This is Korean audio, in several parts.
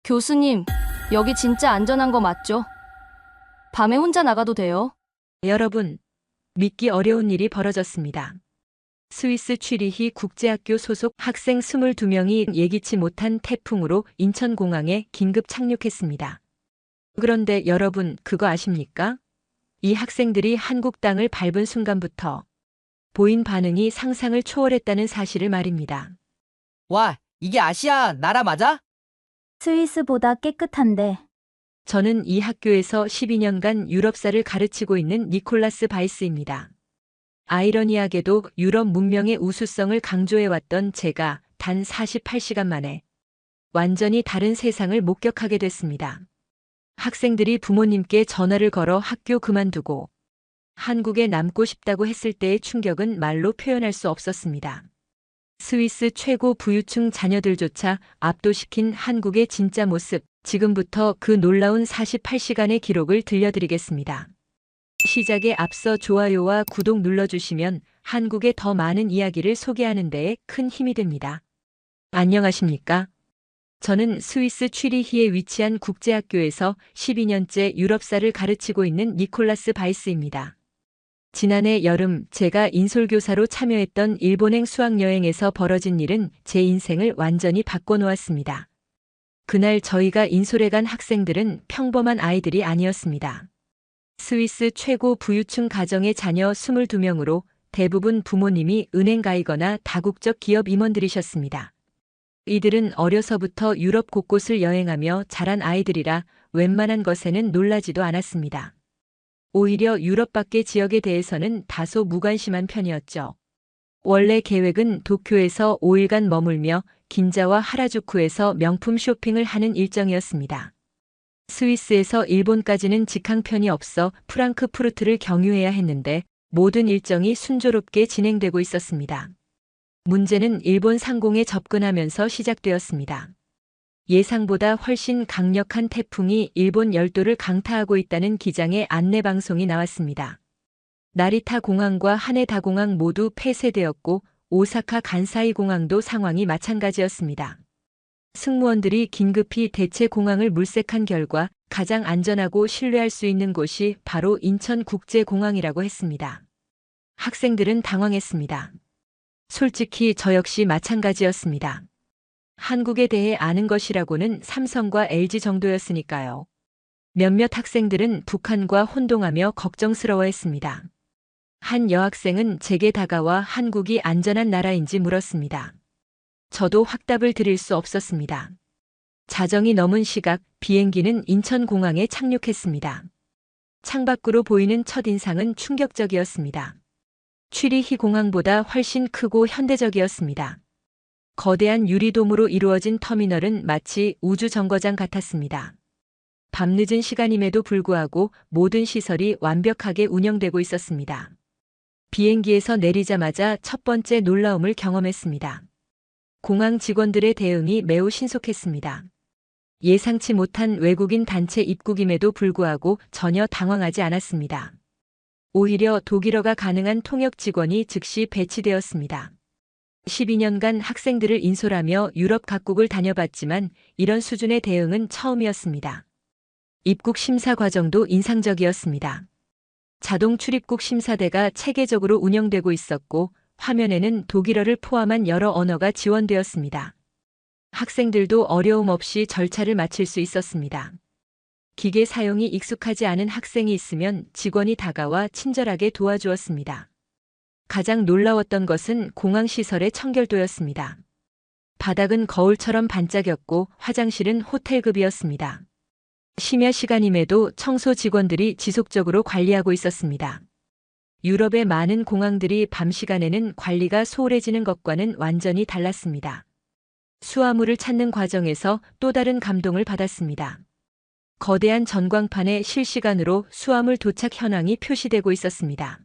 교수님, 여기 진짜 안전한 거 맞죠? 밤에 혼자 나가도 돼요? 여러분, 믿기 어려운 일이 벌어졌습니다. 스위스 취리히 국제학교 소속 학생 22명이 예기치 못한 태풍으로 인천공항에 긴급 착륙했습니다. 그런데 여러분, 그거 아십니까? 이 학생들이 한국 땅을 밟은 순간부터 보인 반응이 상상을 초월했다는 사실을 말입니다. 와, 이게 아시아 나라 맞아? 스위스보다 깨끗한데. 저는 이 학교에서 12년간 유럽사를 가르치고 있는 니콜라스 바이스입니다. 아이러니하게도 유럽 문명의 우수성을 강조해왔던 제가 단 48시간 만에 완전히 다른 세상을 목격하게 됐습니다. 학생들이 부모님께 전화를 걸어 학교 그만두고 한국에 남고 싶다고 했을 때의 충격은 말로 표현할 수 없었습니다. 스위스 최고 부유층 자녀들조차 압도시킨 한국의 진짜 모습, 지금부터 그 놀라운 48시간의 기록을 들려드리겠습니다. 시작에 앞서 좋아요와 구독 눌러주시면 한국의 더 많은 이야기를 소개하는 데에 큰 힘이 됩니다. 안녕하십니까? 저는 스위스 취리히에 위치한 국제학교에서 12년째 유럽사를 가르치고 있는 니콜라스 바이스입니다. 지난해 여름 제가 인솔교사로 참여했던 일본행 수학여행에서 벌어진 일은 제 인생을 완전히 바꿔놓았습니다. 그날 저희가 인솔에 간 학생들은 평범한 아이들이 아니었습니다. 스위스 최고 부유층 가정의 자녀 22명으로 대부분 부모님이 은행 가이거나 다국적 기업 임원들이셨습니다. 이들은 어려서부터 유럽 곳곳을 여행하며 자란 아이들이라 웬만한 것에는 놀라지도 않았습니다. 오히려 유럽 밖의 지역에 대해서는 다소 무관심한 편이었죠. 원래 계획은 도쿄에서 5일간 머물며 긴자와 하라주쿠에서 명품 쇼핑을 하는 일정이었습니다. 스위스에서 일본까지는 직항편이 없어 프랑크푸르트를 경유해야 했는데 모든 일정이 순조롭게 진행되고 있었습니다. 문제는 일본 상공에 접근하면서 시작되었습니다. 예상보다 훨씬 강력한 태풍이 일본 열도를 강타하고 있다는 기장의 안내 방송이 나왔습니다. 나리타 공항과 하네다 공항 모두 폐쇄되었고 오사카 간사이 공항도 상황이 마찬가지였습니다. 승무원들이 긴급히 대체 공항을 물색한 결과 가장 안전하고 신뢰할 수 있는 곳이 바로 인천국제공항이라고 했습니다. 학생들은 당황했습니다. 솔직히 저 역시 마찬가지였습니다. 한국에 대해 아는 것이라고는 삼성과 LG 정도였으니까요. 몇몇 학생들은 북한과 혼동하며 걱정스러워했습니다. 한 여학생은 제게 다가와 한국이 안전한 나라인지 물었습니다. 저도 확답을 드릴 수 없었습니다. 자정이 넘은 시각 비행기는 인천공항에 착륙했습니다. 창밖으로 보이는 첫인상은 충격적이었습니다. 취리히 공항보다 훨씬 크고 현대적이었습니다. 거대한 유리돔으로 이루어진 터미널은 마치 우주정거장 같았습니다. 밤늦은 시간임에도 불구하고 모든 시설이 완벽하게 운영되고 있었습니다. 비행기에서 내리자마자 첫 번째 놀라움을 경험했습니다. 공항 직원들의 대응이 매우 신속했습니다. 예상치 못한 외국인 단체 입국임에도 불구하고 전혀 당황하지 않았습니다. 오히려 독일어가 가능한 통역 직원이 즉시 배치되었습니다. 12년간 학생들을 인솔하며 유럽 각국을 다녀봤지만 이런 수준의 대응은 처음이었습니다. 입국 심사 과정도 인상적이었습니다. 자동 출입국 심사대가 체계적으로 운영되고 있었고 화면에는 독일어를 포함한 여러 언어가 지원되었습니다. 학생들도 어려움 없이 절차를 마칠 수 있었습니다. 기계 사용이 익숙하지 않은 학생이 있으면 직원이 다가와 친절하게 도와주었습니다. 가장 놀라웠던 것은 공항 시설의 청결도였습니다. 바닥은 거울처럼 반짝였고 화장실은 호텔급이었습니다. 심야 시간임에도 청소 직원들이 지속적으로 관리하고 있었습니다. 유럽의 많은 공항들이 밤 시간에는 관리가 소홀해지는 것과는 완전히 달랐습니다. 수화물을 찾는 과정에서 또 다른 감동을 받았습니다. 거대한 전광판에 실시간으로 수화물 도착 현황이 표시되고 있었습니다.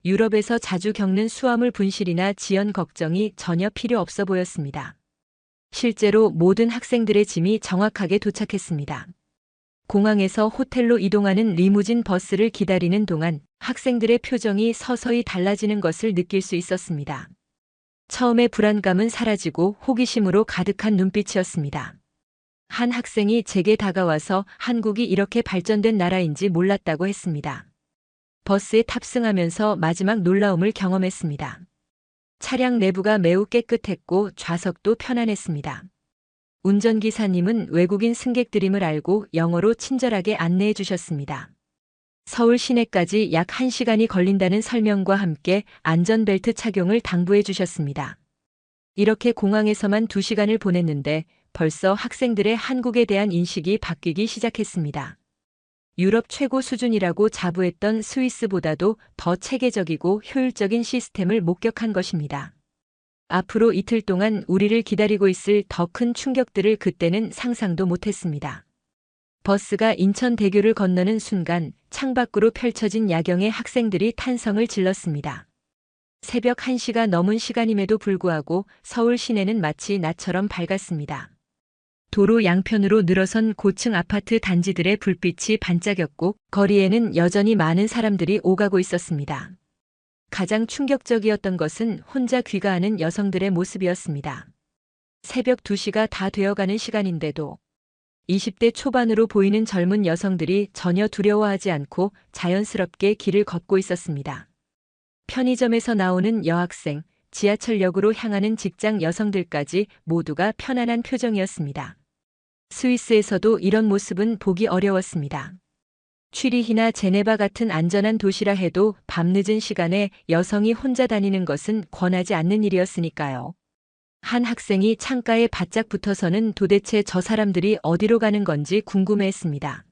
유럽에서 자주 겪는 수화물 분실이나 지연 걱정이 전혀 필요 없어 보였습니다. 실제로 모든 학생들의 짐이 정확하게 도착했습니다. 공항에서 호텔로 이동하는 리무진 버스를 기다리는 동안 학생들의 표정이 서서히 달라지는 것을 느낄 수 있었습니다. 처음의 불안감은 사라지고 호기심으로 가득한 눈빛이었습니다. 한 학생이 제게 다가와서 한국이 이렇게 발전된 나라인지 몰랐다고 했습니다. 버스에 탑승하면서 마지막 놀라움을 경험했습니다. 차량 내부가 매우 깨끗했고 좌석도 편안했습니다. 운전기사님은 외국인 승객들임을 알고 영어로 친절하게 안내해 주셨습니다. 서울 시내까지 약 1시간이 걸린다는 설명과 함께 안전벨트 착용을 당부해 주셨습니다. 이렇게 공항에서만 2시간을 보냈는데 벌써 학생들의 한국에 대한 인식이 바뀌기 시작했습니다. 유럽 최고 수준이라고 자부했던 스위스보다도 더 체계적이고 효율적인 시스템을 목격한 것입니다. 앞으로 이틀 동안 우리를 기다리고 있을 더 큰 충격들을 그때는 상상도 못했습니다. 버스가 인천대교를 건너는 순간 창밖으로 펼쳐진 야경에 학생들이 탄성을 질렀습니다. 새벽 1시가 넘은 시간임에도 불구하고 서울 시내는 마치 낮처럼 밝았습니다. 도로 양편으로 늘어선 고층 아파트 단지들의 불빛이 반짝였고 거리에는 여전히 많은 사람들이 오가고 있었습니다. 가장 충격적이었던 것은 혼자 귀가하는 여성들의 모습이었습니다. 새벽 2시가 다 되어가는 시간인데도 20대 초반으로 보이는 젊은 여성들이 전혀 두려워하지 않고 자연스럽게 길을 걷고 있었습니다. 편의점에서 나오는 여학생, 지하철역으로 향하는 직장 여성들까지 모두가 편안한 표정이었습니다. 스위스에서도 이런 모습은 보기 어려웠습니다. 취리히나 제네바 같은 안전한 도시라 해도 밤늦은 시간에 여성이 혼자 다니는 것은 권하지 않는 일이었으니까요. 한 학생이 창가에 바짝 붙어서는 도대체 저 사람들이 어디로 가는 건지 궁금해했습니다.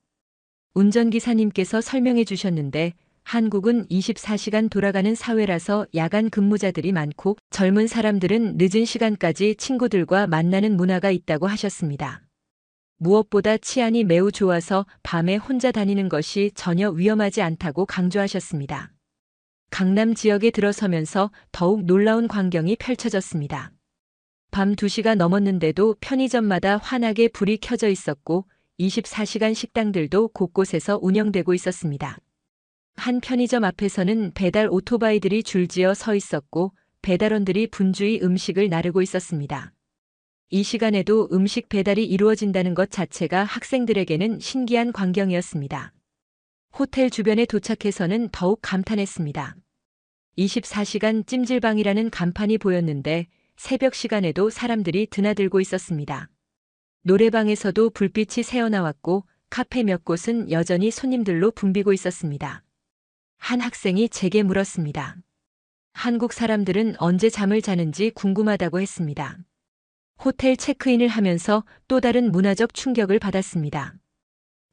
운전기사님께서 설명해 주셨는데 한국은 24시간 돌아가는 사회라서 야간 근무자들이 많고 젊은 사람들은 늦은 시간까지 친구들과 만나는 문화가 있다고 하셨습니다. 무엇보다 치안이 매우 좋아서 밤에 혼자 다니는 것이 전혀 위험하지 않다고 강조하셨습니다. 강남 지역에 들어서면서 더욱 놀라운 광경이 펼쳐졌습니다. 밤 2시가 넘었는데도 편의점마다 환하게 불이 켜져 있었고 24시간 식당들도 곳곳에서 운영되고 있었습니다. 한 편의점 앞에서는 배달 오토바이들이 줄지어 서 있었고 배달원들이 분주히 음식을 나르고 있었습니다. 이 시간에도 음식 배달이 이루어진다는 것 자체가 학생들에게는 신기한 광경이었습니다. 호텔 주변에 도착해서는 더욱 감탄했습니다. 24시간 찜질방이라는 간판이 보였는데 새벽 시간에도 사람들이 드나들고 있었습니다. 노래방에서도 불빛이 새어나왔고 카페 몇 곳은 여전히 손님들로 붐비고 있었습니다. 한 학생이 제게 물었습니다. 한국 사람들은 언제 잠을 자는지 궁금하다고 했습니다. 호텔 체크인을 하면서 또 다른 문화적 충격을 받았습니다.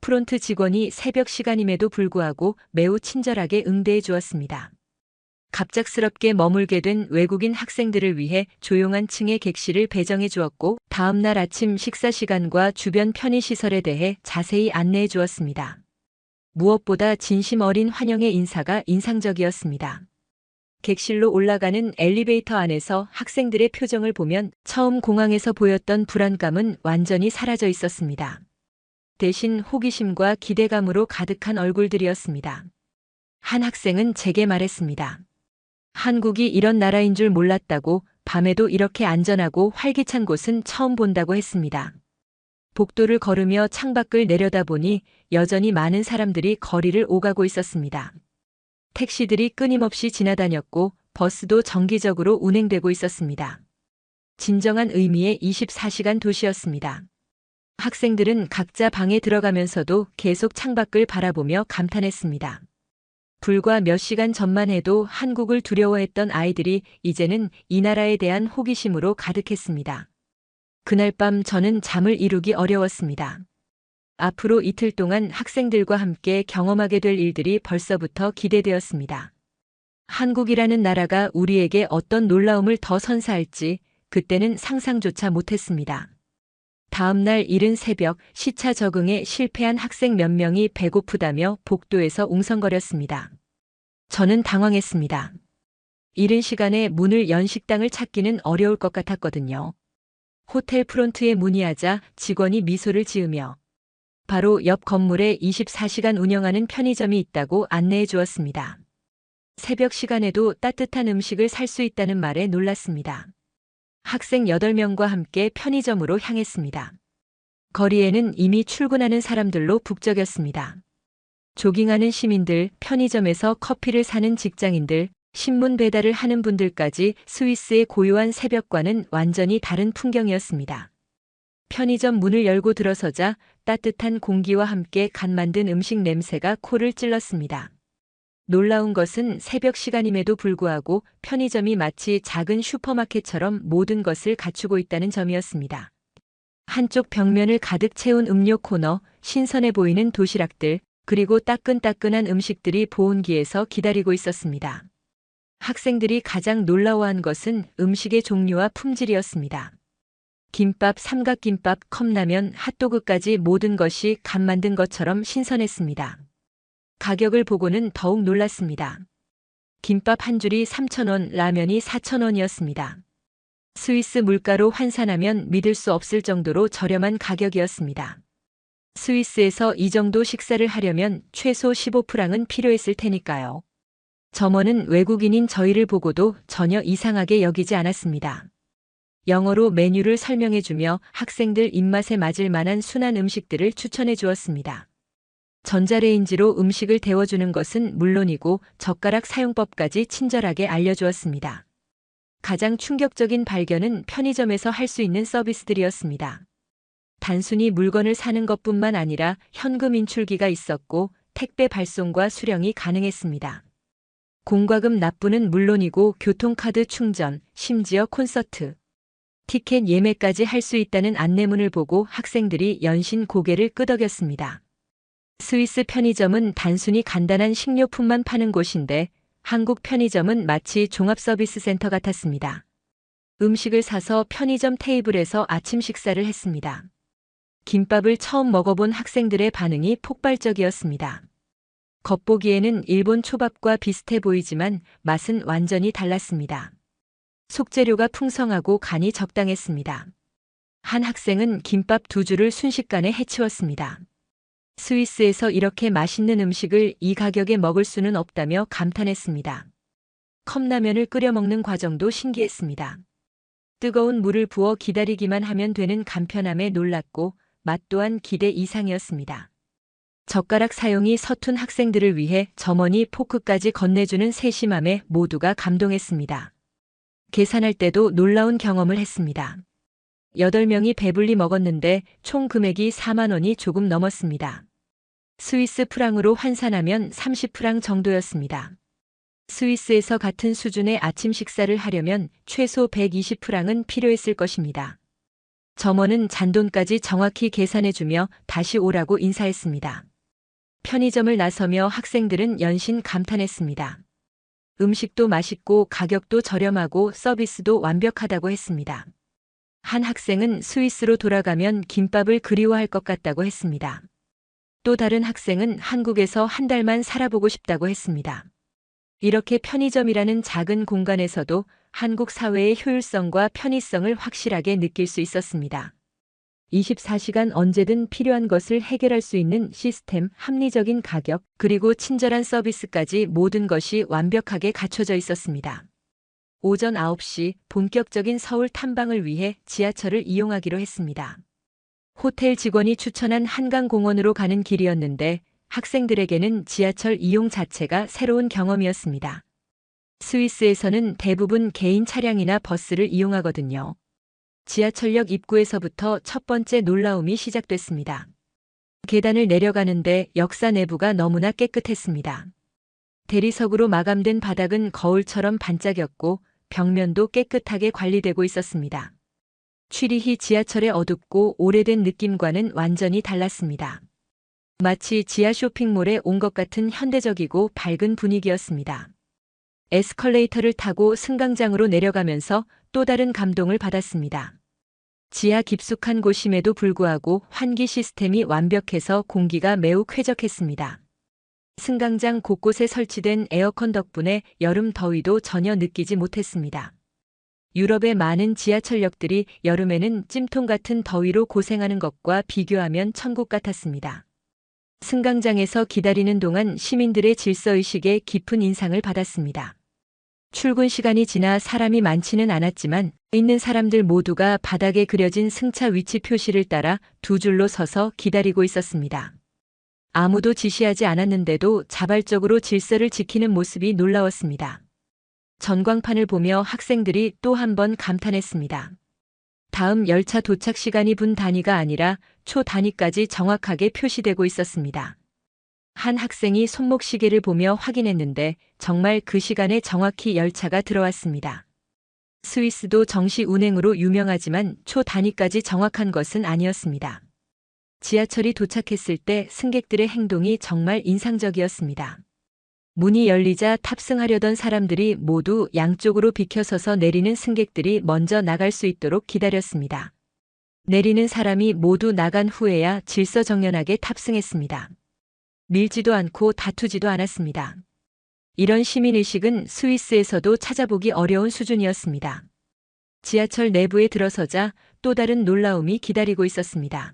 프론트 직원이 새벽 시간임에도 불구하고 매우 친절하게 응대해 주었습니다. 갑작스럽게 머물게 된 외국인 학생들을 위해 조용한 층의 객실을 배정해 주었고 다음 날 아침 식사 시간과 주변 편의시설에 대해 자세히 안내해 주었습니다. 무엇보다 진심 어린 환영의 인사가 인상적이었습니다. 객실로 올라가는 엘리베이터 안에서 학생들의 표정을 보면 처음 공항에서 보였던 불안감은 완전히 사라져 있었습니다. 대신 호기심과 기대감으로 가득한 얼굴들이었습니다. 한 학생은 제게 말했습니다. 한국이 이런 나라인 줄 몰랐다고, 밤에도 이렇게 안전하고 활기찬 곳은 처음 본다고 했습니다. 복도를 걸으며 창밖을 내려다보니 여전히 많은 사람들이 거리를 오가고 있었습니다. 택시들이 끊임없이 지나다녔고 버스도 정기적으로 운행되고 있었습니다. 진정한 의미의 24시간 도시였습니다. 학생들은 각자 방에 들어가면서도 계속 창밖을 바라보며 감탄했습니다. 불과 몇 시간 전만 해도 한국을 두려워했던 아이들이 이제는 이 나라에 대한 호기심으로 가득했습니다. 그날 밤 저는 잠을 이루기 어려웠습니다. 앞으로 이틀 동안 학생들과 함께 경험하게 될 일들이 벌써부터 기대되었습니다. 한국이라는 나라가 우리에게 어떤 놀라움을 더 선사할지 그때는 상상조차 못했습니다. 다음 날 이른 새벽 시차 적응에 실패한 학생 몇 명이 배고프다며 복도에서 웅성거렸습니다. 저는 당황했습니다. 이른 시간에 문을 연 식당을 찾기는 어려울 것 같았거든요. 호텔 프론트에 문의하자 직원이 미소를 지으며 바로 옆 건물에 24시간 운영하는 편의점이 있다고 안내해 주었습니다. 새벽 시간에도 따뜻한 음식을 살 수 있다는 말에 놀랐습니다. 학생 8명과 함께 편의점으로 향했습니다. 거리에는 이미 출근하는 사람들로 북적였습니다. 조깅하는 시민들, 편의점에서 커피를 사는 직장인들, 신문 배달을 하는 분들까지 스위스의 고요한 새벽과는 완전히 다른 풍경이었습니다. 편의점 문을 열고 들어서자 따뜻한 공기와 함께 갓 만든 음식 냄새가 코를 찔렀습니다. 놀라운 것은 새벽 시간임에도 불구하고 편의점이 마치 작은 슈퍼마켓처럼 모든 것을 갖추고 있다는 점이었습니다. 한쪽 벽면을 가득 채운 음료 코너, 신선해 보이는 도시락들, 그리고 따끈따끈한 음식들이 보온기에서 기다리고 있었습니다. 학생들이 가장 놀라워한 것은 음식의 종류와 품질이었습니다. 김밥, 삼각김밥, 컵라면, 핫도그까지 모든 것이 갓 만든 것처럼 신선했습니다. 가격을 보고는 더욱 놀랐습니다. 김밥 한 줄이 3,000원, 라면이 4,000원이었습니다. 스위스 물가로 환산하면 믿을 수 없을 정도로 저렴한 가격이었습니다. 스위스에서 이 정도 식사를 하려면 최소 15프랑은 필요했을 테니까요. 점원은 외국인인 저희를 보고도 전혀 이상하게 여기지 않았습니다. 영어로 메뉴를 설명해주며 학생들 입맛에 맞을 만한 순한 음식들을 추천해 주었습니다. 전자레인지로 음식을 데워주는 것은 물론이고 젓가락 사용법까지 친절하게 알려주었습니다. 가장 충격적인 발견은 편의점에서 할 수 있는 서비스들이었습니다. 단순히 물건을 사는 것뿐만 아니라 현금 인출기가 있었고 택배 발송과 수령이 가능했습니다. 공과금 납부는 물론이고 교통카드 충전, 심지어 콘서트, 티켓 예매까지 할 수 있다는 안내문을 보고 학생들이 연신 고개를 끄덕였습니다. 스위스 편의점은 단순히 간단한 식료품만 파는 곳인데 한국 편의점은 마치 종합서비스 센터 같았습니다. 음식을 사서 편의점 테이블에서 아침 식사를 했습니다. 김밥을 처음 먹어본 학생들의 반응이 폭발적이었습니다. 겉보기에는 일본 초밥과 비슷해 보이지만 맛은 완전히 달랐습니다. 속재료가 풍성하고 간이 적당했습니다. 한 학생은 김밥 2줄을 순식간에 해치웠습니다. 스위스에서 이렇게 맛있는 음식을 이 가격에 먹을 수는 없다며 감탄했습니다. 컵라면을 끓여 먹는 과정도 신기했습니다. 뜨거운 물을 부어 기다리기만 하면 되는 간편함에 놀랐고 맛 또한 기대 이상이었습니다. 젓가락 사용이 서툰 학생들을 위해 점원이 포크까지 건네주는 세심함에 모두가 감동했습니다. 계산할 때도 놀라운 경험을 했습니다. 8명이 배불리 먹었는데 총 금액이 4만 원이 조금 넘었습니다. 스위스 프랑으로 환산하면 30프랑 정도였습니다. 스위스에서 같은 수준의 아침 식사를 하려면 최소 120프랑은 필요했을 것입니다. 점원은 잔돈까지 정확히 계산해주며 다시 오라고 인사했습니다. 편의점을 나서며 학생들은 연신 감탄했습니다. 음식도 맛있고 가격도 저렴하고 서비스도 완벽하다고 했습니다. 한 학생은 스위스로 돌아가면 김밥을 그리워할 것 같다고 했습니다. 또 다른 학생은 한국에서 한 달만 살아보고 싶다고 했습니다. 이렇게 편의점이라는 작은 공간에서도 한국 사회의 효율성과 편의성을 확실하게 느낄 수 있었습니다. 24시간 언제든 필요한 것을 해결할 수 있는 시스템, 합리적인 가격, 그리고 친절한 서비스까지 모든 것이 완벽하게 갖춰져 있었습니다. 오전 9시 본격적인 서울 탐방을 위해 지하철을 이용하기로 했습니다. 호텔 직원이 추천한 한강공원으로 가는 길이었는데 학생들에게는 지하철 이용 자체가 새로운 경험이었습니다. 스위스에서는 대부분 개인 차량이나 버스를 이용하거든요. 지하철역 입구에서부터 첫 번째 놀라움이 시작됐습니다. 계단을 내려가는데 역사 내부가 너무나 깨끗했습니다. 대리석으로 마감된 바닥은 거울처럼 반짝였고 벽면도 깨끗하게 관리되고 있었습니다. 취리히 지하철의 어둡고 오래된 느낌과는 완전히 달랐습니다. 마치 지하 쇼핑몰에 온 것 같은 현대적이고 밝은 분위기였습니다. 에스컬레이터를 타고 승강장으로 내려가면서 또 다른 감동을 받았습니다. 지하 깊숙한 곳임에도 불구하고 환기 시스템이 완벽해서 공기가 매우 쾌적했습니다. 승강장 곳곳에 설치된 에어컨 덕분에 여름 더위도 전혀 느끼지 못했습니다. 유럽의 많은 지하철역들이 여름에는 찜통 같은 더위로 고생하는 것과 비교하면 천국 같았습니다. 승강장에서 기다리는 동안 시민들의 질서의식에 깊은 인상을 받았습니다. 출근 시간이 지나 사람이 많지는 않았지만 있는 사람들 모두가 바닥에 그려진 승차 위치 표시를 따라 두 줄로 서서 기다리고 있었습니다. 아무도 지시하지 않았는데도 자발적으로 질서를 지키는 모습이 놀라웠습니다. 전광판을 보며 학생들이 또 한 번 감탄했습니다. 다음 열차 도착 시간이 분 단위가 아니라 초 단위까지 정확하게 표시되고 있었습니다. 한 학생이 손목 시계를 보며 확인했는데 정말 그 시간에 정확히 열차가 들어왔습니다. 스위스도 정시 운행으로 유명하지만 초 단위까지 정확한 것은 아니었습니다. 지하철이 도착했을 때 승객들의 행동이 정말 인상적이었습니다. 문이 열리자 탑승하려던 사람들이 모두 양쪽으로 비켜서서 내리는 승객들이 먼저 나갈 수 있도록 기다렸습니다. 내리는 사람이 모두 나간 후에야 질서정연하게 탑승했습니다. 밀지도 않고 다투지도 않았습니다. 이런 시민의식은 스위스에서도 찾아보기 어려운 수준이었습니다. 지하철 내부에 들어서자 또 다른 놀라움이 기다리고 있었습니다.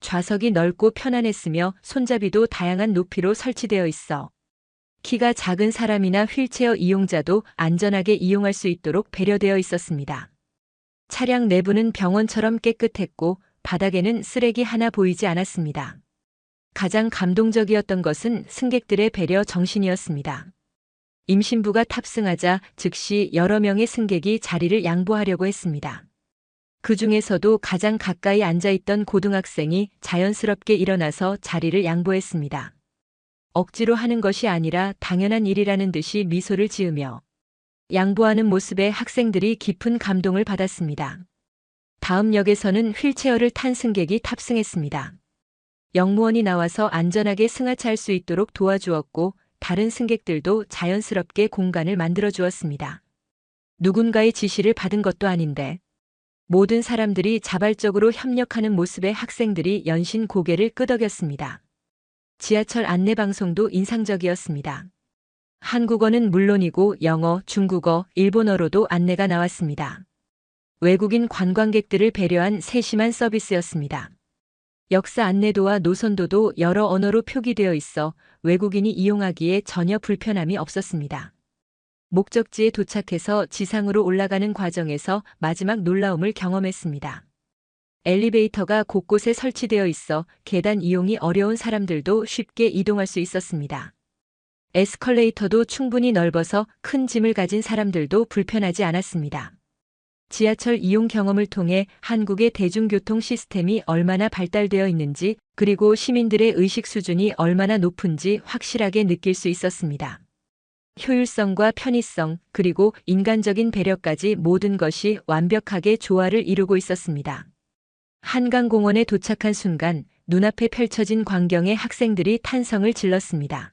좌석이 넓고 편안했으며 손잡이도 다양한 높이로 설치되어 있어 키가 작은 사람이나 휠체어 이용자도 안전하게 이용할 수 있도록 배려되어 있었습니다. 차량 내부는 병원처럼 깨끗했고 바닥에는 쓰레기 하나 보이지 않았습니다. 가장 감동적이었던 것은 승객들의 배려 정신이었습니다. 임신부가 탑승하자 즉시 여러 명의 승객이 자리를 양보하려고 했습니다. 그 중에서도 가장 가까이 앉아있던 고등학생이 자연스럽게 일어나서 자리를 양보했습니다. 억지로 하는 것이 아니라 당연한 일이라는 듯이 미소를 지으며 양보하는 모습에 학생들이 깊은 감동을 받았습니다. 다음 역에서는 휠체어를 탄 승객이 탑승했습니다. 역무원이 나와서 안전하게 승하차할 수 있도록 도와주었고 다른 승객들도 자연스럽게 공간을 만들어 주었습니다. 누군가의 지시를 받은 것도 아닌데 모든 사람들이 자발적으로 협력하는 모습에 학생들이 연신 고개를 끄덕였습니다. 지하철 안내방송도 인상적이었습니다. 한국어는 물론이고 영어, 중국어, 일본어로도 안내가 나왔습니다. 외국인 관광객들을 배려한 세심한 서비스였습니다. 역사 안내도와 노선도도 여러 언어로 표기되어 있어 외국인이 이용하기에 전혀 불편함이 없었습니다. 목적지에 도착해서 지상으로 올라가는 과정에서 마지막 놀라움을 경험했습니다. 엘리베이터가 곳곳에 설치되어 있어 계단 이용이 어려운 사람들도 쉽게 이동할 수 있었습니다. 에스컬레이터도 충분히 넓어서 큰 짐을 가진 사람들도 불편하지 않았습니다. 지하철 이용 경험을 통해 한국의 대중교통 시스템이 얼마나 발달되어 있는지 그리고 시민들의 의식 수준이 얼마나 높은지 확실하게 느낄 수 있었습니다. 효율성과 편의성 그리고 인간적인 배려까지 모든 것이 완벽하게 조화를 이루고 있었습니다. 한강공원에 도착한 순간 눈앞에 펼쳐진 광경에 학생들이 탄성을 질렀습니다.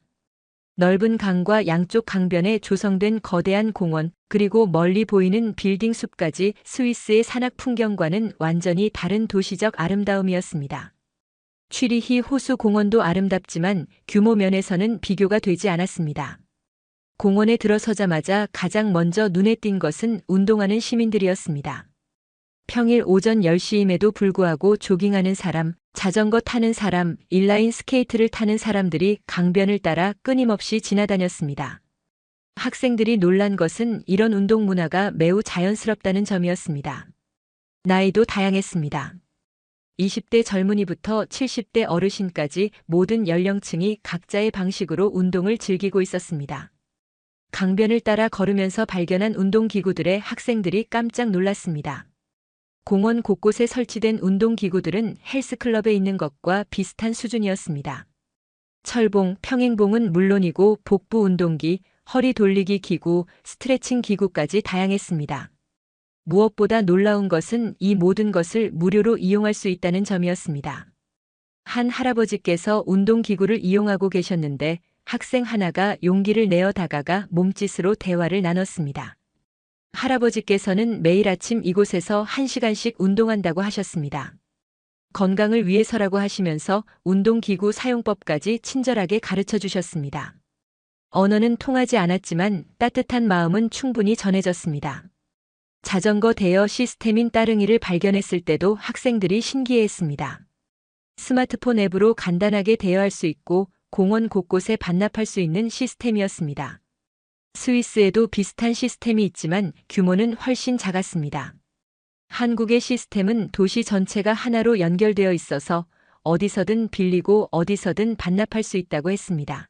넓은 강과 양쪽 강변에 조성된 거대한 공원, 그리고 멀리 보이는 빌딩 숲까지 스위스의 산악 풍경과는 완전히 다른 도시적 아름다움이었습니다. 취리히 호수 공원도 아름답지만 규모 면에서는 비교가 되지 않았습니다. 공원에 들어서자마자 가장 먼저 눈에 띈 것은 운동하는 시민들이었습니다. 평일 오전 10시임에도 불구하고 조깅하는 사람, 자전거 타는 사람, 인라인 스케이트를 타는 사람들이 강변을 따라 끊임없이 지나다녔습니다. 학생들이 놀란 것은 이런 운동 문화가 매우 자연스럽다는 점이었습니다. 나이도 다양했습니다. 20대 젊은이부터 70대 어르신까지 모든 연령층이 각자의 방식으로 운동을 즐기고 있었습니다. 강변을 따라 걸으면서 발견한 운동기구들에 학생들이 깜짝 놀랐습니다. 공원 곳곳에 설치된 운동기구들은 헬스클럽에 있는 것과 비슷한 수준이었습니다. 철봉, 평행봉은 물론이고 복부 운동기, 허리 돌리기 기구, 스트레칭 기구까지 다양했습니다. 무엇보다 놀라운 것은 이 모든 것을 무료로 이용할 수 있다는 점이었습니다. 한 할아버지께서 운동기구를 이용하고 계셨는데 학생 하나가 용기를 내어 다가가 몸짓으로 대화를 나눴습니다. 할아버지께서는 매일 아침 이곳에서 1시간씩 운동한다고 하셨습니다. 건강을 위해서라고 하시면서 운동기구 사용법까지 친절하게 가르쳐 주셨습니다. 언어는 통하지 않았지만 따뜻한 마음은 충분히 전해졌습니다. 자전거 대여 시스템인 따릉이를 발견했을 때도 학생들이 신기해했습니다. 스마트폰 앱으로 간단하게 대여할 수 있고 공원 곳곳에 반납할 수 있는 시스템이었습니다. 스위스에도 비슷한 시스템이 있지만 규모는 훨씬 작았습니다. 한국의 시스템은 도시 전체가 하나로 연결되어 있어서 어디서든 빌리고 어디서든 반납할 수 있다고 했습니다.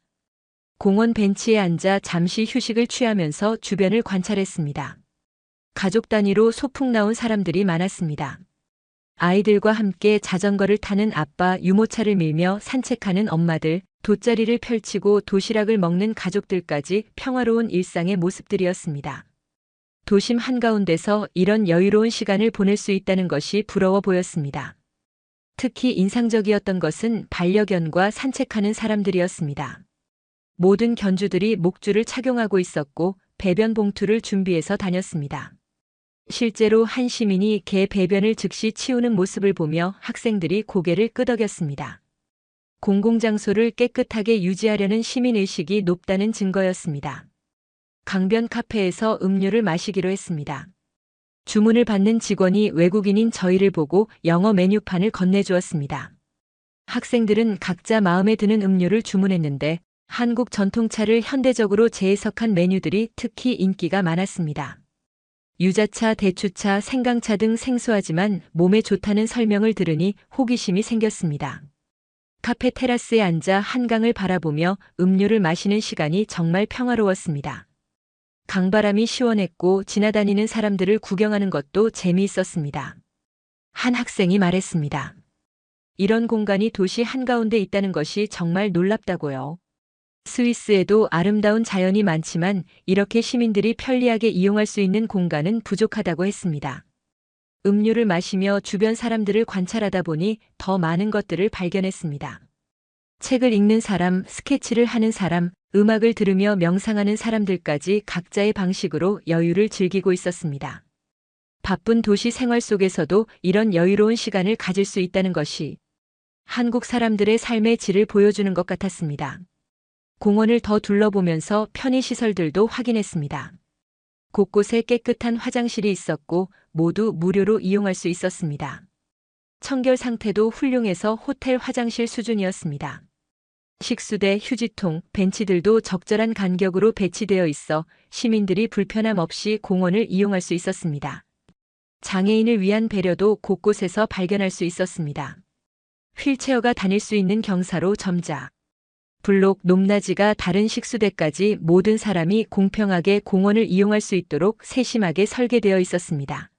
공원 벤치에 앉아 잠시 휴식을 취하면서 주변을 관찰했습니다. 가족 단위로 소풍 나온 사람들이 많았습니다. 아이들과 함께 자전거를 타는 아빠, 유모차를 밀며 산책하는 엄마들, 돗자리를 펼치고 도시락을 먹는 가족들까지 평화로운 일상의 모습들이었습니다. 도심 한가운데서 이런 여유로운 시간을 보낼 수 있다는 것이 부러워 보였습니다. 특히 인상적이었던 것은 반려견과 산책하는 사람들이었습니다. 모든 견주들이 목줄을 착용하고 있었고 배변 봉투를 준비해서 다녔습니다. 실제로 한 시민이 개 배변을 즉시 치우는 모습을 보며 학생들이 고개를 끄덕였습니다. 공공장소를 깨끗하게 유지하려는 시민의식이 높다는 증거였습니다. 강변 카페에서 음료를 마시기로 했습니다. 주문을 받는 직원이 외국인인 저희를 보고 영어 메뉴판을 건네주었습니다. 학생들은 각자 마음에 드는 음료를 주문했는데 한국 전통차를 현대적으로 재해석한 메뉴들이 특히 인기가 많았습니다. 유자차, 대추차, 생강차 등 생소하지만 몸에 좋다는 설명을 들으니 호기심이 생겼습니다. 카페 테라스에 앉아 한강을 바라보며 음료를 마시는 시간이 정말 평화로웠습니다. 강바람이 시원했고 지나다니는 사람들을 구경하는 것도 재미있었습니다. 한 학생이 말했습니다. 이런 공간이 도시 한가운데 있다는 것이 정말 놀랍다고요. 스위스에도 아름다운 자연이 많지만 이렇게 시민들이 편리하게 이용할 수 있는 공간은 부족하다고 했습니다. 음료를 마시며 주변 사람들을 관찰하다 보니 더 많은 것들을 발견했습니다. 책을 읽는 사람, 스케치를 하는 사람, 음악을 들으며 명상하는 사람들까지 각자의 방식으로 여유를 즐기고 있었습니다. 바쁜 도시 생활 속에서도 이런 여유로운 시간을 가질 수 있다는 것이 한국 사람들의 삶의 질을 보여주는 것 같았습니다. 공원을 더 둘러보면서 편의시설들도 확인했습니다. 곳곳에 깨끗한 화장실이 있었고 모두 무료로 이용할 수 있었습니다. 청결 상태도 훌륭해서 호텔 화장실 수준이었습니다. 식수대, 휴지통, 벤치들도 적절한 간격으로 배치되어 있어 시민들이 불편함 없이 공원을 이용할 수 있었습니다. 장애인을 위한 배려도 곳곳에서 발견할 수 있었습니다. 휠체어가 다닐 수 있는 경사로 점자, 블록, 높낮이가 다른 식수대까지 모든 사람이 공평하게 공원을 이용할 수 있도록 세심하게 설계되어 있었습니다.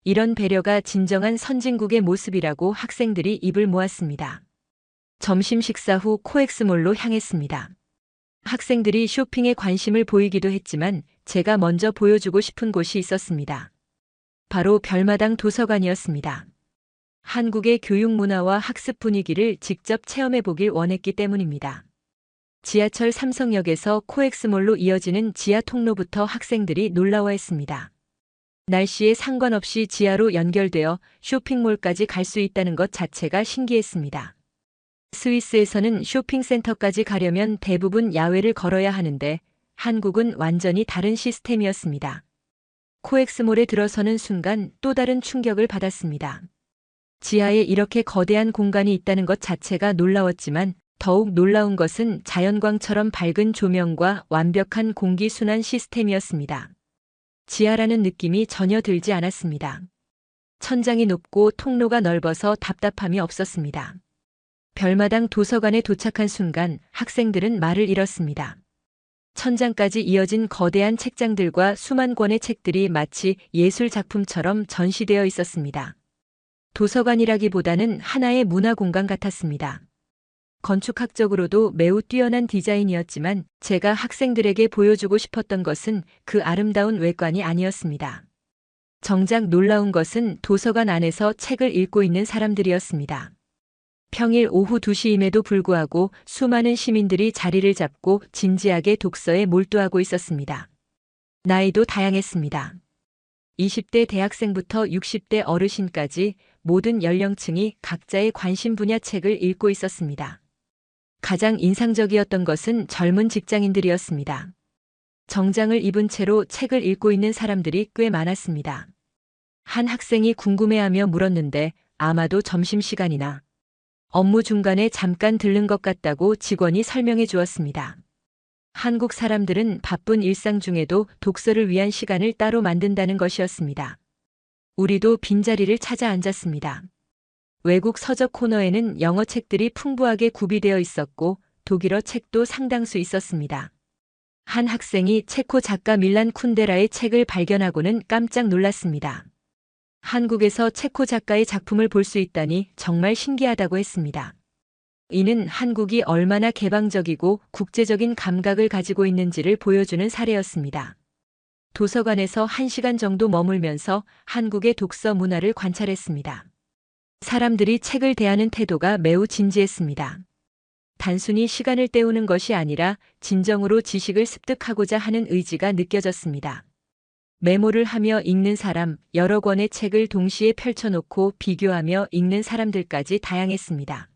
이런 배려가 진정한 선진국의 모습이라고 학생들이 입을 모았습니다. 점심 식사 후 코엑스몰로 향했습니다. 학생들이 쇼핑에 관심을 보이기도 했지만 제가 먼저 보여주고 싶은 곳이 있었습니다. 바로 별마당 도서관이었습니다. 한국의 교육 문화와 학습 분위기를 직접 체험해 보길 원했기 때문입니다. 지하철 삼성역에서 코엑스몰로 이어지는 지하 통로부터 학생들이 놀라워했습니다. 날씨에 상관없이 지하로 연결되어 쇼핑몰까지 갈 수 있다는 것 자체가 신기했습니다. 스위스에서는 쇼핑센터까지 가려면 대부분 야외를 걸어야 하는데 한국은 완전히 다른 시스템이었습니다. 코엑스몰에 들어서는 순간 또 다른 충격을 받았습니다. 지하에 이렇게 거대한 공간이 있다는 것 자체가 놀라웠지만 더욱 놀라운 것은 자연광처럼 밝은 조명과 완벽한 공기순환 시스템이었습니다. 지하라는 느낌이 전혀 들지 않았습니다. 천장이 높고 통로가 넓어서 답답함이 없었습니다. 별마당 도서관에 도착한 순간 학생들은 말을 잃었습니다. 천장까지 이어진 거대한 책장들과 수만 권의 책들이 마치 예술 작품처럼 전시되어 있었습니다. 도서관이라기보다는 하나의 문화 공간 같았습니다. 건축학적으로도 매우 뛰어난 디자인이었지만 제가 학생들에게 보여주고 싶었던 것은 그 아름다운 외관이 아니었습니다. 정작 놀라운 것은 도서관 안에서 책을 읽고 있는 사람들이었습니다. 평일 오후 2시임에도 불구하고 수많은 시민들이 자리를 잡고 진지하게 독서에 몰두하고 있었습니다. 나이도 다양했습니다. 20대 대학생부터 60대 어르신까지 모든 연령층이 각자의 관심 분야 책을 읽고 있었습니다. 가장 인상적이었던 것은 젊은 직장인들이었습니다. 정장을 입은 채로 책을 읽고 있는 사람들이 꽤 많았습니다. 한 학생이 궁금해하며 물었는데 아마도 점심시간이나 업무 중간에 잠깐 들른 것 같다고 직원이 설명해 주었습니다. 한국 사람들은 바쁜 일상 중에도 독서를 위한 시간을 따로 만든다는 것이었습니다. 우리도 빈자리를 찾아 앉았습니다. 외국 서적 코너에는 영어 책들이 풍부하게 구비되어 있었고 독일어 책도 상당수 있었습니다. 한 학생이 체코 작가 밀란 쿤데라의 책을 발견하고는 깜짝 놀랐습니다. 한국에서 체코 작가의 작품을 볼 수 있다니 정말 신기하다고 했습니다. 이는 한국이 얼마나 개방적이고 국제적인 감각을 가지고 있는지를 보여주는 사례였습니다. 도서관에서 1시간 정도 머물면서 한국의 독서 문화를 관찰했습니다. 사람들이 책을 대하는 태도가 매우 진지했습니다. 단순히 시간을 때우는 것이 아니라 진정으로 지식을 습득하고자 하는 의지가 느껴졌습니다. 메모를 하며 읽는 사람, 여러 권의 책을 동시에 펼쳐놓고 비교하며 읽는 사람들까지 다양했습니다.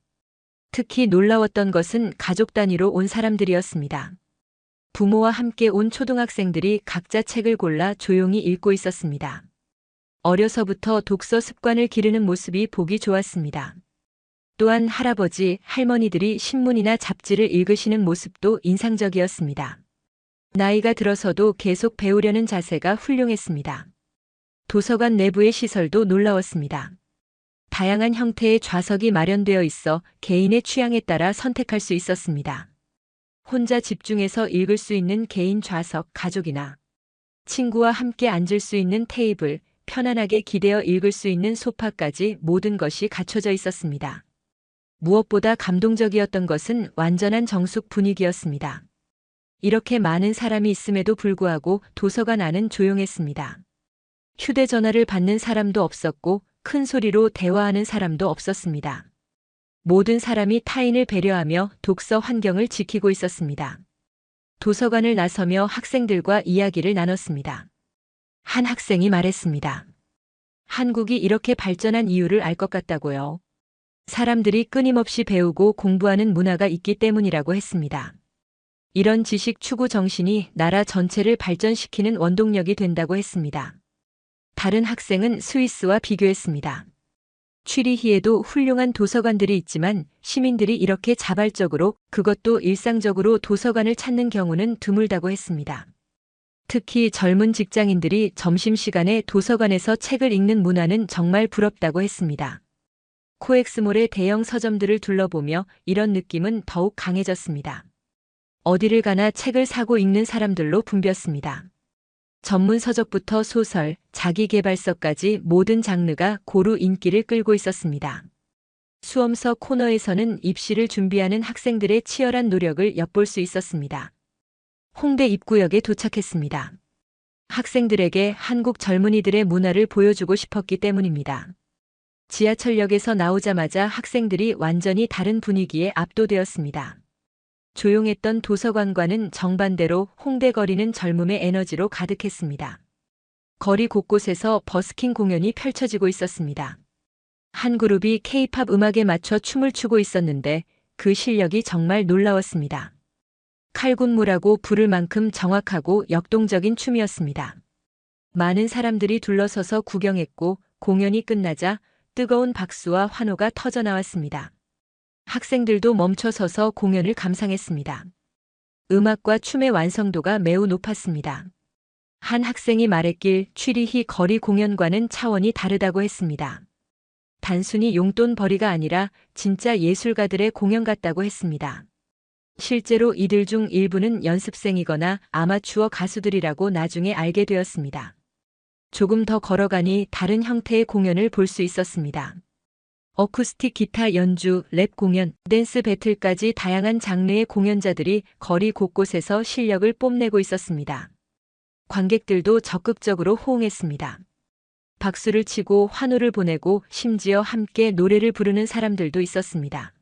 특히 놀라웠던 것은 가족 단위로 온 사람들이었습니다. 부모와 함께 온 초등학생들이 각자 책을 골라 조용히 읽고 있었습니다. 어려서부터 독서 습관을 기르는 모습이 보기 좋았습니다. 또한 할아버지, 할머니들이 신문이나 잡지를 읽으시는 모습도 인상적이었습니다. 나이가 들어서도 계속 배우려는 자세가 훌륭했습니다. 도서관 내부의 시설도 놀라웠습니다. 다양한 형태의 좌석이 마련되어 있어 개인의 취향에 따라 선택할 수 있었습니다. 혼자 집중해서 읽을 수 있는 개인 좌석, 가족이나 친구와 함께 앉을 수 있는 테이블, 편안하게 기대어 읽을 수 있는 소파까지 모든 것이 갖춰져 있었습니다. 무엇보다 감동적이었던 것은 완전한 정숙 분위기였습니다. 이렇게 많은 사람이 있음에도 불구하고 도서관 안은 조용했습니다. 휴대전화를 받는 사람도 없었고 큰 소리로 대화하는 사람도 없었습니다. 모든 사람이 타인을 배려하며 독서 환경을 지키고 있었습니다. 도서관을 나서며 학생들과 이야기를 나눴습니다. 한 학생이 말했습니다. 한국이 이렇게 발전한 이유를 알 것 같다고요. 사람들이 끊임없이 배우고 공부하는 문화가 있기 때문이라고 했습니다. 이런 지식 추구 정신이 나라 전체를 발전시키는 원동력이 된다고 했습니다. 다른 학생은 스위스와 비교했습니다. 취리히에도 훌륭한 도서관들이 있지만 시민들이 이렇게 자발적으로, 그것도 일상적으로 도서관을 찾는 경우는 드물다고 했습니다. 특히 젊은 직장인들이 점심시간에 도서관에서 책을 읽는 문화는 정말 부럽다고 했습니다. 코엑스몰의 대형 서점들을 둘러보며 이런 느낌은 더욱 강해졌습니다. 어디를 가나 책을 사고 읽는 사람들로 붐볐습니다. 전문 서적부터 소설, 자기계발서까지 모든 장르가 고루 인기를 끌고 있었습니다. 수험서 코너에서는 입시를 준비하는 학생들의 치열한 노력을 엿볼 수 있었습니다. 홍대 입구역에 도착했습니다. 학생들에게 한국 젊은이들의 문화를 보여주고 싶었기 때문입니다. 지하철역에서 나오자마자 학생들이 완전히 다른 분위기에 압도되었습니다. 조용했던 도서관과는 정반대로 홍대 거리는 젊음의 에너지로 가득했습니다. 거리 곳곳에서 버스킹 공연이 펼쳐지고 있었습니다. 한 그룹이 K-팝 음악에 맞춰 춤을 추고 있었는데 그 실력이 정말 놀라웠습니다. 칼군무라고 부를 만큼 정확하고 역동적인 춤이었습니다. 많은 사람들이 둘러서서 구경했고 공연이 끝나자 뜨거운 박수와 환호가 터져나왔습니다. 학생들도 멈춰서서 공연을 감상했습니다. 음악과 춤의 완성도가 매우 높았습니다. 한 학생이 말했길 취리히 거리 공연과는 차원이 다르다고 했습니다. 단순히 용돈벌이가 아니라 진짜 예술가들의 공연 같다고 했습니다. 실제로 이들 중 일부는 연습생이거나 아마추어 가수들이라고 나중에 알게 되었습니다. 조금 더 걸어가니 다른 형태의 공연을 볼 수 있었습니다. 어쿠스틱 기타 연주, 랩 공연, 댄스 배틀까지 다양한 장르의 공연자들이 거리 곳곳에서 실력을 뽐내고 있었습니다. 관객들도 적극적으로 호응했습니다. 박수를 치고 환호를 보내고 심지어 함께 노래를 부르는 사람들도 있었습니다.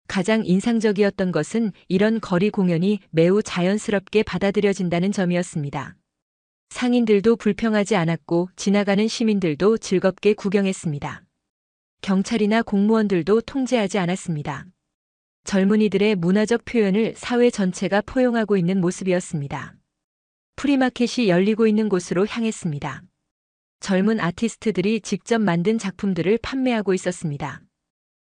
가장 인상적이었던 것은 이런 거리 공연이 매우 자연스럽게 받아들여진다는 점이었습니다. 상인들도 불평하지 않았고 지나가는 시민들도 즐겁게 구경했습니다. 경찰이나 공무원들도 통제하지 않았습니다. 젊은이들의 문화적 표현을 사회 전체가 포용하고 있는 모습이었습니다. 프리마켓이 열리고 있는 곳으로 향했습니다. 젊은 아티스트들이 직접 만든 작품들을 판매하고 있었습니다.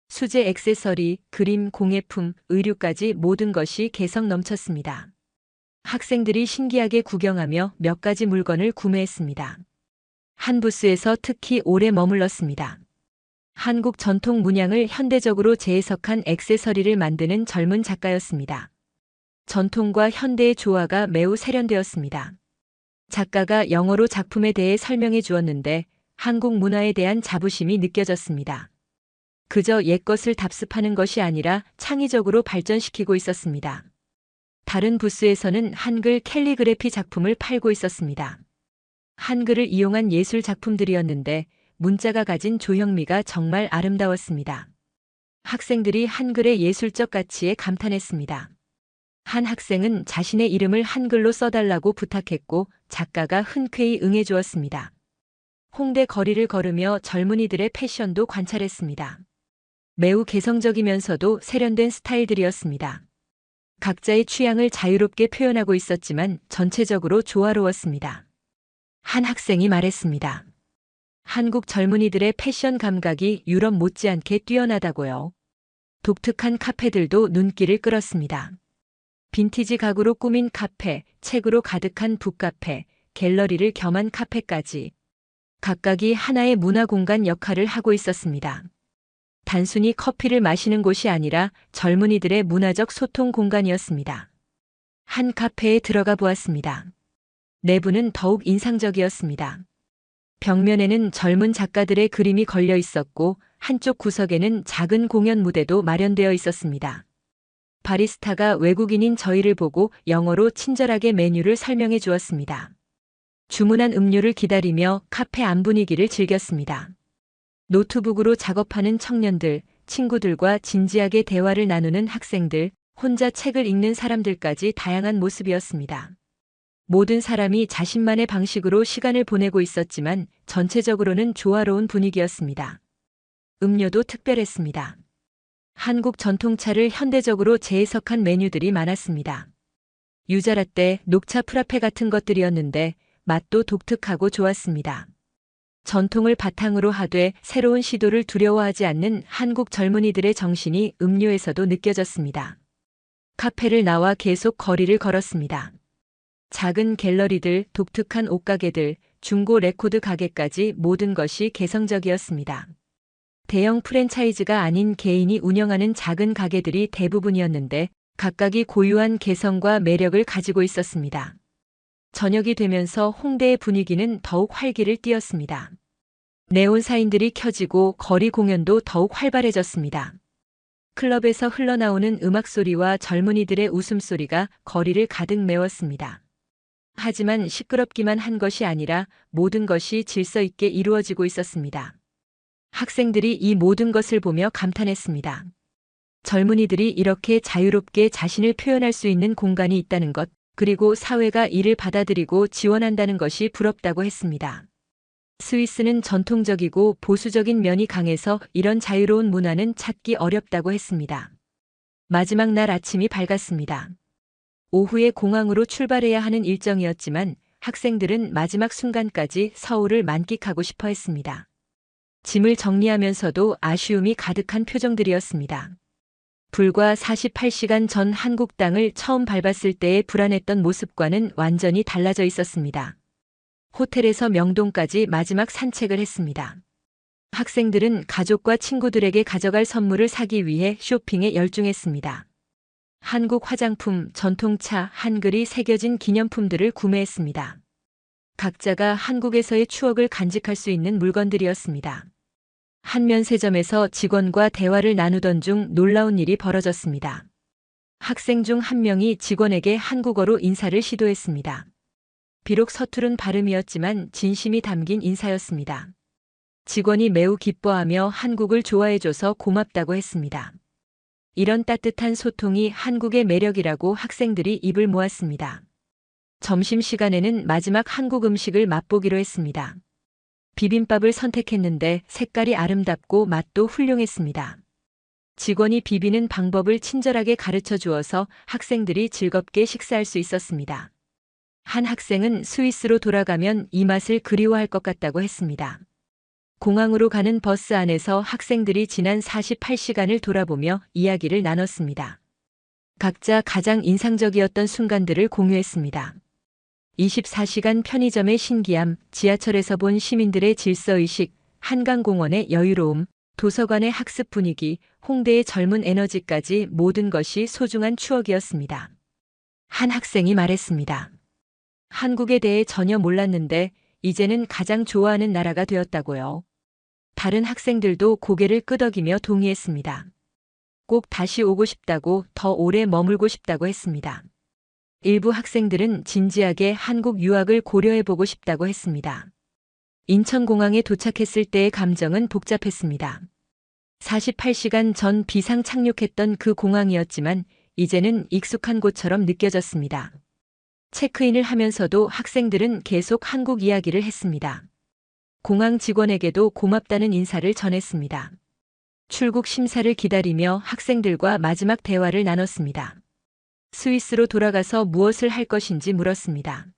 수제 액세서리, 그림, 공예품, 의류까지 모든 것이 개성 넘쳤습니다. 학생들이 신기하게 구경하며 몇 가지 물건을 구매했습니다. 한 부스에서 특히 오래 머물렀습니다. 한국 전통 문양을 현대적으로 재해석한 액세서리를 만드는 젊은 작가였습니다. 전통과 현대의 조화가 매우 세련되었습니다. 작가가 영어로 작품에 대해 설명해 주었는데 한국 문화에 대한 자부심이 느껴졌습니다. 그저 옛것을 답습하는 것이 아니라 창의적으로 발전시키고 있었습니다. 다른 부스에서는 한글 캘리그래피 작품을 팔고 있었습니다. 한글을 이용한 예술 작품들이었는데 문자가 가진 조형미가 정말 아름다웠습니다. 학생들이 한글의 예술적 가치에 감탄했습니다. 한 학생은 자신의 이름을 한글로 써달라고 부탁했고 작가가 흔쾌히 응해주었습니다. 홍대 거리를 걸으며 젊은이들의 패션도 관찰했습니다. 매우 개성적이면서도 세련된 스타일들이었습니다. 각자의 취향을 자유롭게 표현하고 있었지만 전체적으로 조화로웠습니다. 한 학생이 말했습니다. 한국 젊은이들의 패션 감각이 유럽 못지않게 뛰어나다고요. 독특한 카페들도 눈길을 끌었습니다. 빈티지 가구로 꾸민 카페, 책으로 가득한 북카페, 갤러리를 겸한 카페까지 각각이 하나의 문화 공간 역할을 하고 있었습니다. 단순히 커피를 마시는 곳이 아니라 젊은이들의 문화적 소통 공간이었습니다. 한 카페에 들어가 보았습니다. 내부는 더욱 인상적이었습니다. 벽면에는 젊은 작가들의 그림이 걸려 있었고 한쪽 구석에는 작은 공연 무대도 마련되어 있었습니다. 바리스타가 외국인인 저희를 보고 영어로 친절하게 메뉴를 설명해 주었습니다. 주문한 음료를 기다리며 카페 안 분위기를 즐겼습니다. 노트북으로 작업하는 청년들, 친구들과 진지하게 대화를 나누는 학생들, 혼자 책을 읽는 사람들까지 다양한 모습이었습니다. 모든 사람이 자신만의 방식으로 시간을 보내고 있었지만 전체적으로는 조화로운 분위기였습니다. 음료도 특별했습니다. 한국 전통차를 현대적으로 재해석한 메뉴들이 많았습니다. 유자라떼, 녹차 프라페 같은 것들이었는데 맛도 독특하고 좋았습니다. 전통을 바탕으로 하되 새로운 시도를 두려워하지 않는 한국 젊은이들의 정신이 음료에서도 느껴졌습니다. 카페를 나와 계속 거리를 걸었습니다. 작은 갤러리들, 독특한 옷가게들, 중고 레코드 가게까지 모든 것이 개성적이었습니다. 대형 프랜차이즈가 아닌 개인이 운영하는 작은 가게들이 대부분이었는데 각각이 고유한 개성과 매력을 가지고 있었습니다. 저녁이 되면서 홍대의 분위기는 더욱 활기를 띠었습니다. 네온 사인들이 켜지고 거리 공연도 더욱 활발해졌습니다. 클럽에서 흘러나오는 음악 소리와 젊은이들의 웃음소리가 거리를 가득 메웠습니다. 하지만 시끄럽기만 한 것이 아니라 모든 것이 질서 있게 이루어지고 있었습니다. 학생들이 이 모든 것을 보며 감탄했습니다. 젊은이들이 이렇게 자유롭게 자신을 표현할 수 있는 공간이 있다는 것, 그리고 사회가 이를 받아들이고 지원한다는 것이 부럽다고 했습니다. 스위스는 전통적이고 보수적인 면이 강해서 이런 자유로운 문화는 찾기 어렵다고 했습니다. 마지막 날 아침이 밝았습니다. 오후에 공항으로 출발해야 하는 일정이었지만 학생들은 마지막 순간까지 서울을 만끽하고 싶어 했습니다. 짐을 정리하면서도 아쉬움이 가득한 표정들이었습니다. 불과 48시간 전 한국 땅을 처음 밟았을 때의 불안했던 모습과는 완전히 달라져 있었습니다. 호텔에서 명동까지 마지막 산책을 했습니다. 학생들은 가족과 친구들에게 가져갈 선물을 사기 위해 쇼핑에 열중했습니다. 한국 화장품, 전통차, 한글이 새겨진 기념품들을 구매했습니다. 각자가 한국에서의 추억을 간직할 수 있는 물건들이었습니다. 한 면세점에서 직원과 대화를 나누던 중 놀라운 일이 벌어졌습니다. 학생 중 한 명이 직원에게 한국어로 인사를 시도했습니다. 비록 서투른 발음이었지만 진심이 담긴 인사였습니다. 직원이 매우 기뻐하며 한국을 좋아해줘서 고맙다고 했습니다. 이런 따뜻한 소통이 한국의 매력이라고 학생들이 입을 모았습니다. 점심시간에는 마지막 한국 음식을 맛보기로 했습니다. 비빔밥을 선택했는데 색깔이 아름답고 맛도 훌륭했습니다. 직원이 비비는 방법을 친절하게 가르쳐 주어서 학생들이 즐겁게 식사할 수 있었습니다. 한 학생은 스위스로 돌아가면 이 맛을 그리워할 것 같다고 했습니다. 공항으로 가는 버스 안에서 학생들이 지난 48시간을 돌아보며 이야기를 나눴습니다. 각자 가장 인상적이었던 순간들을 공유했습니다. 24시간 편의점의 신기함, 지하철에서 본 시민들의 질서의식, 한강공원의 여유로움, 도서관의 학습 분위기, 홍대의 젊은 에너지까지 모든 것이 소중한 추억이었습니다. 한 학생이 말했습니다. 한국에 대해 전혀 몰랐는데 이제는 가장 좋아하는 나라가 되었다고요. 다른 학생들도 고개를 끄덕이며 동의했습니다. 꼭 다시 오고 싶다고, 더 오래 머물고 싶다고 했습니다. 일부 학생들은 진지하게 한국 유학을 고려해보고 싶다고 했습니다. 인천공항에 도착했을 때의 감정은 복잡했습니다. 48시간 전 비상 착륙했던 그 공항이었지만 이제는 익숙한 곳처럼 느껴졌습니다. 체크인을 하면서도 학생들은 계속 한국 이야기를 했습니다. 공항 직원에게도 고맙다는 인사를 전했습니다. 출국 심사를 기다리며 학생들과 마지막 대화를 나눴습니다. 스위스로 돌아가서 무엇을 할 것인지 물었습니다.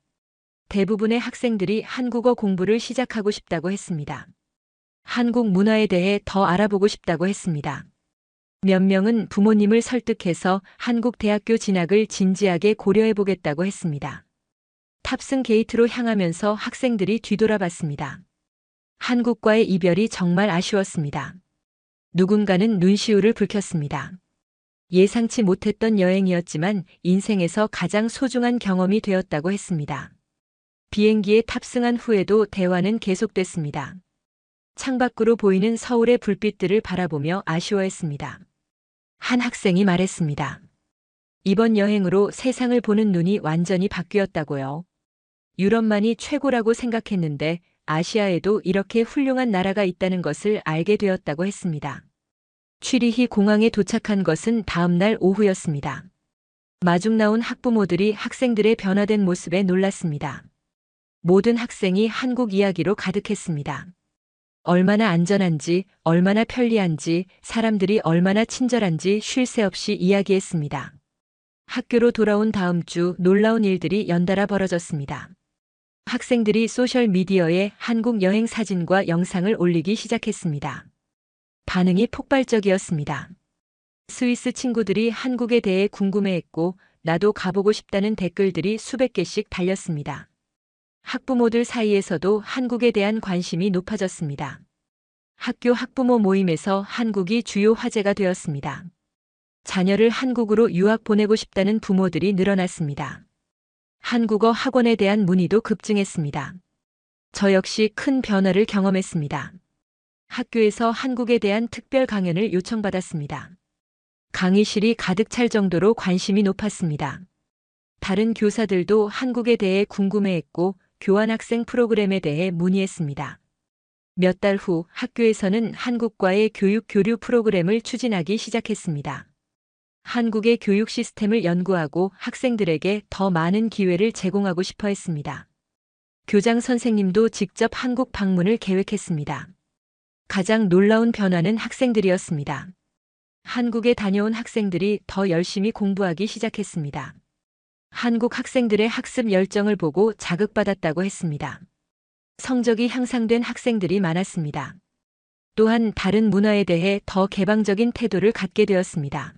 대부분의 학생들이 한국어 공부를 시작하고 싶다고 했습니다. 한국 문화에 대해 더 알아보고 싶다고 했습니다. 몇 명은 부모님을 설득해서 한국 대학교 진학을 진지하게 고려해보겠다고 했습니다. 탑승 게이트로 향하면서 학생들이 뒤돌아봤습니다. 한국과의 이별이 정말 아쉬웠습니다. 누군가는 눈시울을 붉혔습니다. 예상치 못했던 여행이었지만 인생에서 가장 소중한 경험이 되었다고 했습니다. 비행기에 탑승한 후에도 대화는 계속됐습니다. 창밖으로 보이는 서울의 불빛들을 바라보며 아쉬워했습니다. 한 학생이 말했습니다. 이번 여행으로 세상을 보는 눈이 완전히 바뀌었다고요. 유럽만이 최고라고 생각했는데 아시아에도 이렇게 훌륭한 나라가 있다는 것을 알게 되었다고 했습니다. 취리히 공항에 도착한 것은 다음 날 오후였습니다. 마중 나온 학부모들이 학생들의 변화된 모습에 놀랐습니다. 모든 학생이 한국 이야기로 가득했습니다. 얼마나 안전한지, 얼마나 편리한지, 사람들이 얼마나 친절한지 쉴 새 없이 이야기했습니다. 학교로 돌아온 다음 주 놀라운 일들이 연달아 벌어졌습니다. 학생들이 소셜미디어에 한국 여행 사진과 영상을 올리기 시작했습니다. 반응이 폭발적이었습니다. 스위스 친구들이 한국에 대해 궁금해했고 나도 가보고 싶다는 댓글들이 수백 개씩 달렸습니다. 학부모들 사이에서도 한국에 대한 관심이 높아졌습니다. 학교 학부모 모임에서 한국이 주요 화제가 되었습니다. 자녀를 한국으로 유학 보내고 싶다는 부모들이 늘어났습니다. 한국어 학원에 대한 문의도 급증했습니다. 저 역시 큰 변화를 경험했습니다. 학교에서 한국에 대한 특별 강연을 요청받았습니다. 강의실이 가득 찰 정도로 관심이 높았습니다. 다른 교사들도 한국에 대해 궁금해했고 교환학생 프로그램에 대해 문의했습니다. 몇 달 후 학교에서는 한국과의 교육 교류 프로그램을 추진하기 시작했습니다. 한국의 교육 시스템을 연구하고 학생들에게 더 많은 기회를 제공하고 싶어 했습니다. 교장 선생님도 직접 한국 방문을 계획했습니다. 가장 놀라운 변화는 학생들이었습니다. 한국에 다녀온 학생들이 더 열심히 공부하기 시작했습니다. 한국 학생들의 학습 열정을 보고 자극받았다고 했습니다. 성적이 향상된 학생들이 많았습니다. 또한 다른 문화에 대해 더 개방적인 태도를 갖게 되었습니다.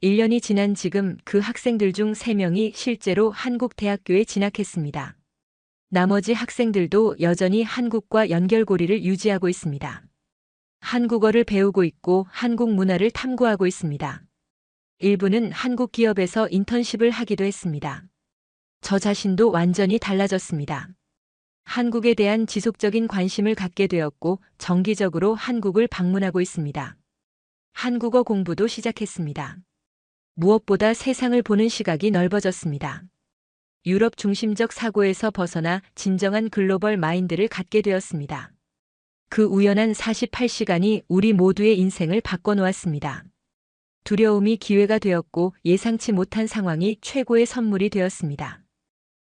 1년이 지난 지금 그 학생들 중 3명이 실제로 한국 대학교에 진학했습니다. 나머지 학생들도 여전히 한국과 연결고리를 유지하고 있습니다. 한국어를 배우고 있고 한국 문화를 탐구하고 있습니다. 일부는 한국 기업에서 인턴십을 하기도 했습니다. 저 자신도 완전히 달라졌습니다. 한국에 대한 지속적인 관심을 갖게 되었고 정기적으로 한국을 방문하고 있습니다. 한국어 공부도 시작했습니다. 무엇보다 세상을 보는 시각이 넓어졌습니다. 유럽 중심적 사고에서 벗어나 진정한 글로벌 마인드를 갖게 되었습니다. 그 우연한 48시간이 우리 모두의 인생을 바꿔놓았습니다. 두려움이 기회가 되었고 예상치 못한 상황이 최고의 선물이 되었습니다.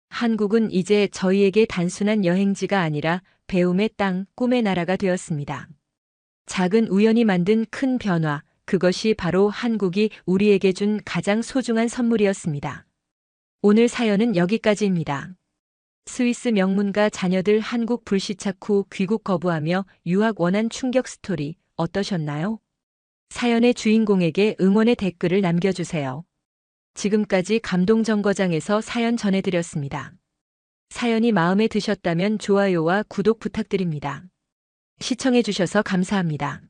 한국은 이제 저희에게 단순한 여행지가 아니라 배움의 땅, 꿈의 나라가 되었습니다. 작은 우연이 만든 큰 변화, 그것이 바로 한국이 우리에게 준 가장 소중한 선물이었습니다. 오늘 사연은 여기까지입니다. 스위스 명문가 자녀들 한국 불시착 후 귀국 거부하며 유학 원한 충격 스토리 어떠셨나요? 사연의 주인공에게 응원의 댓글을 남겨주세요. 지금까지 감동정거장에서 사연 전해드렸습니다. 사연이 마음에 드셨다면 좋아요와 구독 부탁드립니다. 시청해주셔서 감사합니다.